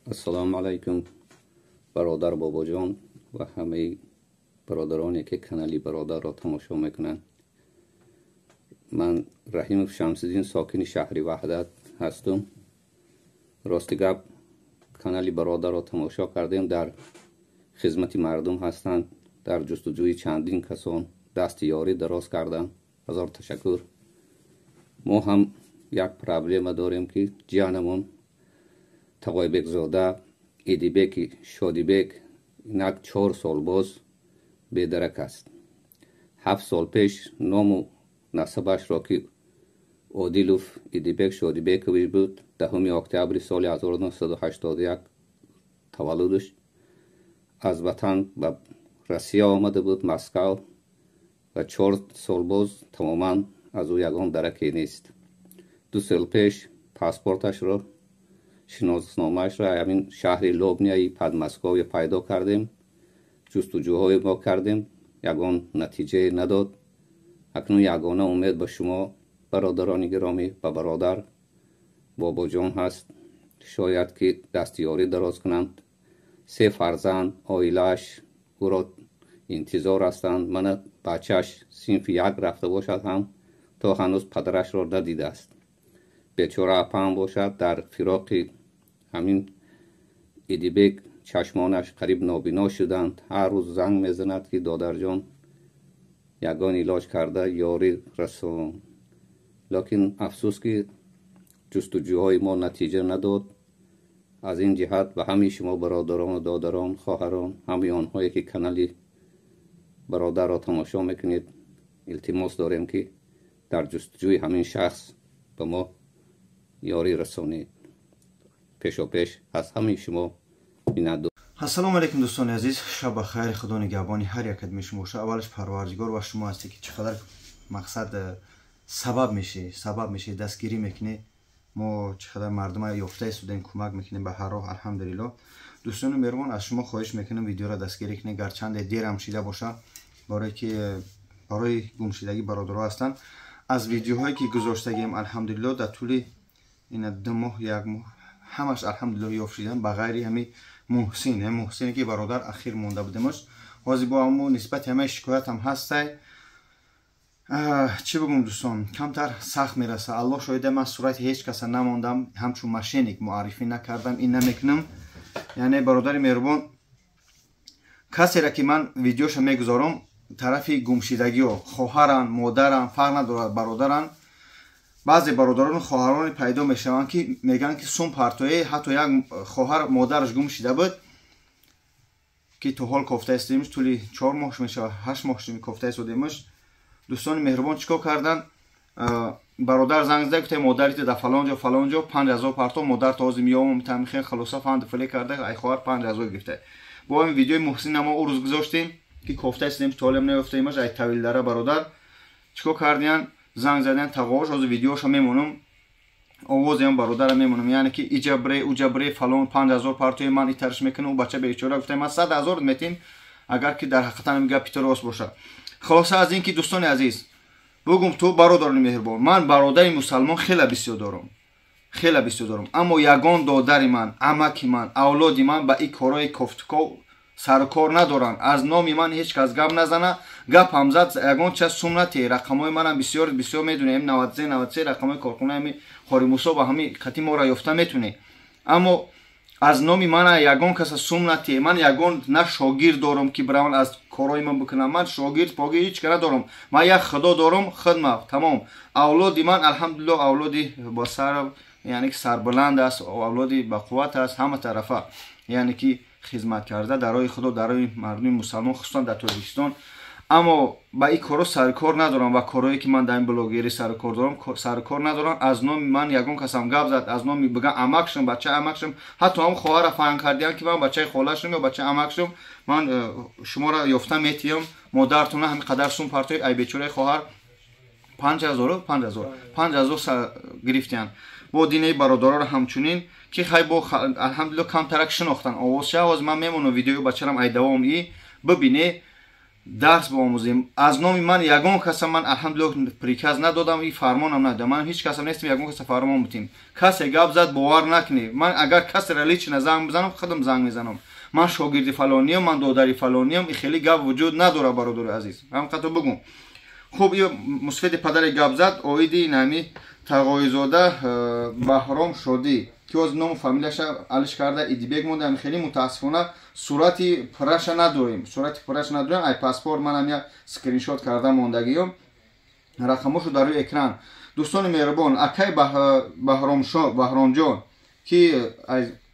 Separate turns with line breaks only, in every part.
السلام علیکم برادر بابا جان و همه برادرانی که کانال برادر را تماشا میکنند. من رحیم شمس‌الدین ساکن شهر وحدت هستم. راستی گپ کانال برادر را تماشا کردیم، در خدمت مردم هستند، در جستجوی چندین کسان دست یاری دراز کردند. هزار تشکر. ما هم یک پرابلم داریم که جانمون تقایبک زاده ایدیبک شادیبک اینک 4 سال باز بیدرک است. 7 سال پیش نام و نسبش را که عادیلوف ایدیبک شادیبکویچ بود، 10 اکتبر سال 1981 تولدش از وطن به روسیه آمده بود، مسکو، و 4 سال باز تماما از او یگان درکی نیست. 2 سال پیش پاسپورتش را، شناسنامه‌اش را همین شهر لوبنیای پدمسکو پیدا کردیم. جستجوهای ما کردیم، یگان نتیجه نداد. اکنون یگانه امید به شما برادران گرامی و برادر بابا جان هست، شاید که دستیاری دراز کنند. 3 فرزند عائله‌اش او را انتظار هستند. من بچه‌اش صنف 1 رفته باشد هم تا هنوز پدرش را ندیده است. بیچاره اپم باشد، در فراق همین ایدیبک چشمانش قریب نابینا شدند. هر روز زنگ میزند که دادر جان یگان علاج کرده یاری رسان. لکن افسوس که جستجوهای ما نتیجه نداد. از این جهت و همه شما برادران و دادران، خواهران، همه آنهایی که کانال برادر را تماشا میکنید، التماس داریم که در جستجوی همین شخص به ما یاری رسانید. پیشا پیش از همه شما می‌ندارم.
السلام علیکم دوستان عزیز، شب بخیر. خدا نگهبانی هر یک ادمی شما باشه. اولش پروردگار و شما هستی که چقدر مقصد سبب میشه دستگیری میکنه. ما چقدر مردم یافته استودن کمک میکنیم به هر راه. الحمدلله. دوستان مهربان، از شما خواهش میکنم ویدیو را دستگیری کنید، گرچند دیر هم شده باشه، برای گمشدگی برادرها هستن. از ویدیوهایی که گذاشتگیم الحمدلله در طول این 2 ماه 1 ماه همش الحمدلله یافت شدن، بغیر همین محسنی که برادر اخیر مونده بودمش. واسه با همون نسبت همه شکایت هم هسته. چی بگم دوستان، کمتر سخت میرسه. الله شاهده، من صورت هیچ کس نماندم، همچون ماشینیک معرفی نکردم، این نمیکنم. یعنی برادر مهربان، کسی را که من ویدیوش میگذارم طرف گمشدگی و خواهران، مادران، فرق نداره برادران، بعضی برادران خواهران پیدا میشوند که میگن که سون پرتوی حتی یک خواهر مادرش گم شده بود که تو حال کفته استیمش طولی 4 ماه میشه، 8 ماه کفته استیمش. دوستان مهربان چیکار کردن؟ برادر زنگ زد که مادرت در فلان جا 5000 پرتو، مادر تازه میام میتمیخه خلاصا فند فلی کرده، ای خواهر 5000 گرفته. با این ویدیو محسن ما او روز گذاشتیم که کفته استیمش طالم نیفته ایمش، ای طویل داره برادر چیکار کردن؟ زنگ زدن تقاوش از ویدیوش میمونم، آواز هم برادر میمونم، یعنی که ایجبره اوجبره فلان 5000 پرتوی من ایترش میکنه. و بچه بیچاره گفته من 100,000 میتین، اگر که در حقیقت میگه پیتروس باشه. خلاصه از این که دوستان عزیز بگم تو برادران مهربان، من برادر مسلمان خیلی بسیار دارم، اما یگان دادر من، عمک من، اولاد من به این کارهای کفتکو سرکار ندارن. از نام من هیچ کس گپ نزنه. گپ هم زد یگان چه سنتی رقمای منم بسیار میدونیم، 93 رقمای کارخونه همین خاری موسی و همین خطی ما را یافته میتونه. اما از نام من یگان کس سنتی، من یگان نه شاگرد دارم که برام از کارهای من بکنم. من شاگرد پاگیر هیچ کس ندارم. من یک خدا دارم، خدمت تمام. اولادی من الحمدلله اولادی با سر، یعنی که سربلند است، اولادی با قوت است، همه طرفه، یعنی که خدمت کرده در راه خدا، در راه مردم مسلمان، خصوصا در تاجیکستان. اما با این کارا سرکار ندارم و کارهایی که من در این بلاگری سرکار دارم سرکار ندارم. از نام من یگان کسم گپ زد، از نام بگم عمکشم، بچه عمکشم، حتی هم خواهر فرنگ کردیان که من بچه خاله‌شم یا بچه عمکشم، من شما را یافتم میتیم. مادرتون همین قدر سون پرتوی ای بیچاره خواهر 5000 گرفتن. با دینه برادرها را همچنین که خیلی با الحمدلله کم ترک شناختن. آواز من میمونم ویدیو بچه‌رم ای دوام ای ببینه. дарс биомӯзем. Аз номи ман ягон каса ман алҳамдулиллоҳ приказ надодам, и фармонам надодам. Ман ҳеҷ касам нестам ягон каса фармон бутим. Касе гап зад бовар накунӣ. Ман агар касеро лична занг бизанам, худам занг мезанам. Ман шогирди фалониям, ман додари фалониям, и хеле гап вуҷуд надора бародари азиз. Ҳамқато бигӯ. Хуб, ё мусфеди падаре гап зад, оиди нами Тағоизода Баҳром Шодӣ, ки оз ному фамилияша алиш карда Идибек монда. Хеле мутаассифона сурати пураша надорем. Ай паспорт манам я скриншот карда мондагиём. Рақамошо дар рӯи экран. Дӯстони меҳрубон, акай Баҳромҷон, ки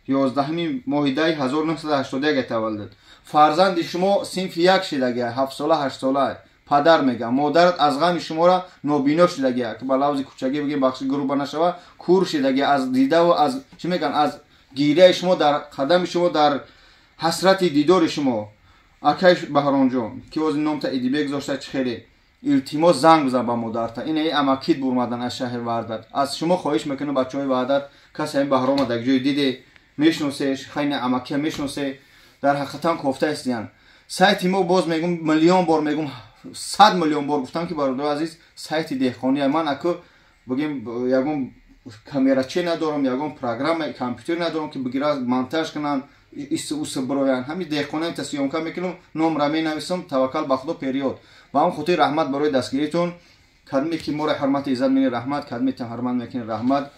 11 моҳи 1981 таваллуд. Фарзанди шумо синфи 1 шидагия, 7 сола 8 сола. Падар мегам, модарат аз ғами шуморо нобино шидагия, ки ба лавзи кӯчагӣ бигем бахши груба нашава, кур шидагия, аз дидаву аз чӣ меган, аз гирияи шумо дар қадами шумо, дар ҳасрати дидори шумо. Акай Баҳромҷон, ки ози номта Идибек зошта, чӣ хеле илтимос занг бизан ба модарта. Ин амакит бурмадан аз шаҳри Ваҳдат. Аз шумо хоҳиш мекунам, бачаҳои Ваҳдат, касе ҳамин Баҳрома дар ҷои диде мешносеш, хайне амакия мешносе, дар ҳақиқатан кофта ҳастиян. Сайти мо боз мегум миллион бор мегум 100 миллион бор гуфтам, ки бародари азиз, сайти деҳқони ман аку бигем ягон камераче надорам, ягон программа компютер надорам, ки бигира монтаж кунам, ису броян. Ҳамин деҳқонаи съёмка мекунам, номра менависам, таваккал ба Худо период. Ба ҳам хотир раҳмат барои дастгиритон. Кадме ки моро ҳурмати иззат менӣ раҳмат, кадметон ҳурмат мекунӣ раҳмат.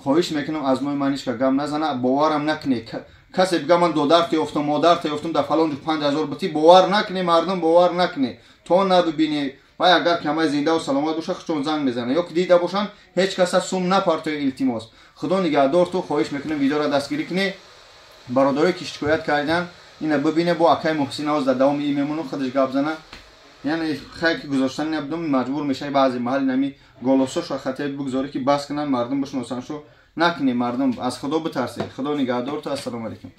Хоҳиш мекунам аз номи ман ҳеҷ гап назана, боварам накунӣ. Касе бига ман додарта ёфтам, модарта ёфтам, дар фалон 5000 бутӣ, бовар накунӣ, мардум бовар накунӣ. То набибинӣ, вай агар ки ҳамаи зиндаву саломат боша, худшон занг мезанад. Ё ки дида бошанд, ҳеҷ каса сум напартои илтимос. Худо нигаҳдор ту. Хоҳиш мекунам видеоро дастгирӣ кунӣ. Бародарое ки шикоят кардан, ина бибине, бо акай Муҳсин оз дар давоми ин мемонам, худаш гап зана. Яъне хайр ки гузоштани набудам, маҷбур мешавӣ баъзи маҳалли нами голосошо хатият бигзорӣ, ки бас кунанд, мардум бишносанд. Шо накунӣ, мардум аз Худо битарсед. Худо нигаҳдор ту. Ассалому алайкум.